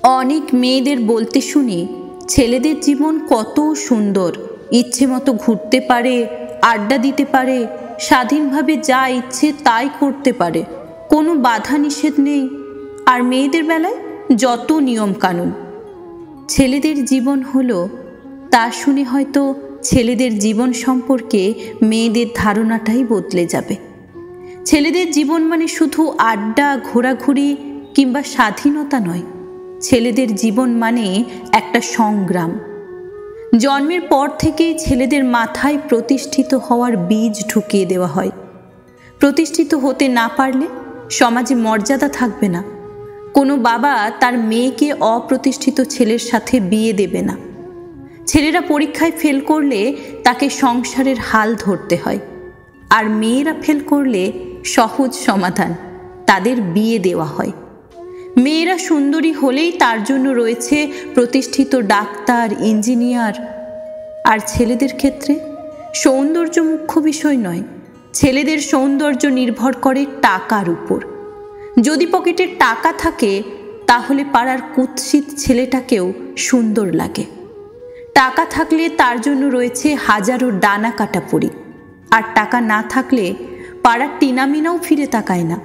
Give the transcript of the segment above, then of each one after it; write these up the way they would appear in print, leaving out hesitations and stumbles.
অনেক মেয়েদের বলতে শুনি ছেলেদের জীবন কত সুন্দর, ইচ্ছে মতো ঘুরতে পারে, আড্ডা দিতে পারে, স্বাধীনভাবে যা ইচ্ছে তাই করতে পারে, কোনো বাধা নিষেধ নেই। আর মেয়েদের বেলায় যত নিয়ম কানুন। ছেলেদের জীবন হলো, তা শুনে হয়তো ছেলেদের জীবন সম্পর্কে মেয়েদের ধারণাটাই বদলে যাবে। ছেলেদের জীবন মানে শুধু আড্ডা, ঘোরাঘুরি কিংবা স্বাধীনতা নয়। ছেলেদের জীবন মানে একটা সংগ্রাম। জন্মের পর থেকেই ছেলেদের মাথায় প্রতিষ্ঠিত হওয়ার বীজ ঢুকিয়ে দেওয়া হয়। প্রতিষ্ঠিত হতে না পারলে সমাজে মর্যাদা থাকবে না। কোনো বাবা তার মেয়েকে অপ্রতিষ্ঠিত ছেলের সাথে বিয়ে দেবে না। ছেলেরা পরীক্ষায় ফেল করলে তাকে সংসারের হাল ধরতে হয়, আর মেয়েরা ফেল করলে সহজ সমাধান, তাদের বিয়ে দেওয়া হয়। মেয়েরা সুন্দরী হলেই তার জন্য রয়েছে প্রতিষ্ঠিত ডাক্তার, ইঞ্জিনিয়ার। আর ছেলেদের ক্ষেত্রে সৌন্দর্য মুখ্য বিষয় নয়। ছেলেদের সৌন্দর্য নির্ভর করে টাকার উপর। যদি পকেটে টাকা থাকে তাহলে পাড়ার কুৎসিত ছেলেটাকেও সুন্দর লাগে। টাকা থাকলে তার জন্য রয়েছে হাজারো ডানা কাটা পরি। আর টাকা না থাকলে পাড়ার টিনামিনাও ফিরে তাকায় না।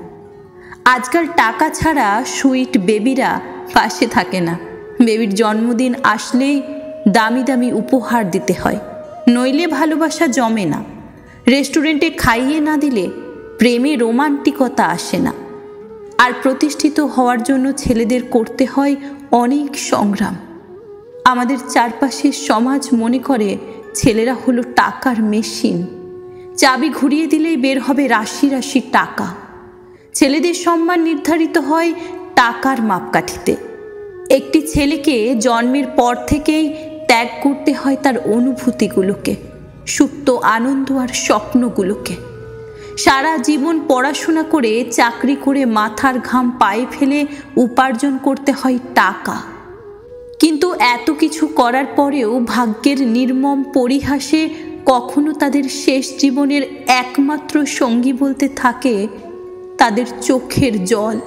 আজকাল টাকা ছাড়া সুইট বেবিরা পাশে থাকে না। বেবির জন্মদিন আসলেই দামি দামি উপহার দিতে হয়, নইলে ভালোবাসা জমে না। রেস্টুরেন্টে খাইয়ে না দিলে প্রেমে রোমান্টিকতা আসে না। আর প্রতিষ্ঠিত হওয়ার জন্য ছেলেদের করতে হয় অনেক সংগ্রাম। আমাদের চারপাশের সমাজ মনে করে ছেলেরা হলো টাকার মেশিন। চাবি ঘুরিয়ে দিলেই বের হবে রাশি রাশি টাকা। ছেলেদের সম্মান নির্ধারিত হয় টাকার মাপকাঠিতে। একটি ছেলেকে জন্মের পর থেকেই ত্যাগ করতে হয় তার অনুভূতিগুলোকে, সুপ্ত আনন্দ আর স্বপ্নগুলোকে। সারা জীবন পড়াশোনা করে, চাকরি করে, মাথার ঘাম পায়ে ফেলে উপার্জন করতে হয় টাকা। কিন্তু এত কিছু করার পরেও ভাগ্যের নির্মম পরিহাসে কখনো তাদের শেষ জীবনের একমাত্র সঙ্গী বলতে থাকে তাদের চোখের জল।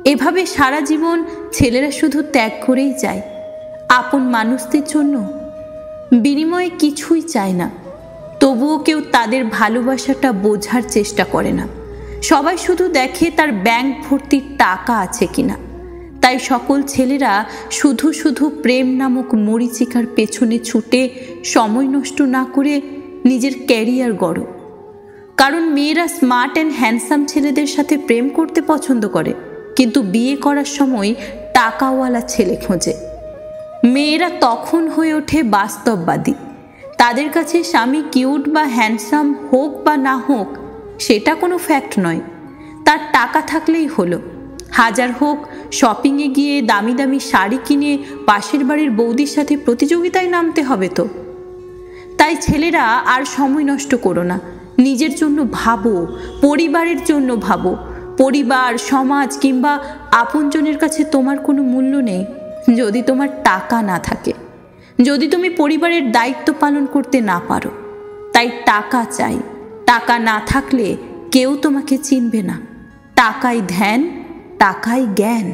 এভাবে সারা জীবন ছেলেরা শুধু ত্যাগ করেই যায়, আপন মানুষদের জন্য বিনিময়ে কিছুই চায় না। তবুও কেউ তাদের ভালোবাসাটা বোঝার চেষ্টা করে না। সবাই শুধু দেখে তার ব্যাংক ভর্তি টাকা আছে কিনা। তাই সকল ছেলেরা শুধু শুধু প্রেম নামক মরীচিকার পেছনে ছুটে সময় নষ্ট না করে নিজের ক্যারিয়ার গড়ো। কারণ মেয়েরা স্মার্ট অ্যান্ড হ্যান্ডসাম ছেলেদের সাথে প্রেম করতে পছন্দ করে, কিন্তু বিয়ে করার সময় টাকাওয়ালা ছেলে খোঁজে। মেয়েরা তখন হয়ে ওঠে বাস্তববাদী। তাদের কাছে স্বামী কিউট বা হ্যান্ডসাম হোক বা না হোক সেটা কোনো ফ্যাক্ট নয়, তার টাকা থাকলেই হলো। হাজার হোক, শপিংয়ে গিয়ে দামি দামি শাড়ি কিনে পাশের বাড়ির বৌদির সাথে প্রতিযোগিতায় নামতে হবে তো। তাই ছেলেরা আর সময় নষ্ট করো না, নিজের জন্য ভাবো, পরিবারের জন্য ভাবো। পরিবার, সমাজ কিংবা আপনজনের কাছে তোমার কোনো মূল্য নেই যদি তোমার টাকা না থাকে, যদি তুমি পরিবারের দায়িত্ব পালন করতে না পারো। তাই টাকা চাই। টাকা না থাকলে কেউ তোমাকে চিনবে না। টাকাই ধ্যান, টাকাই জ্ঞান।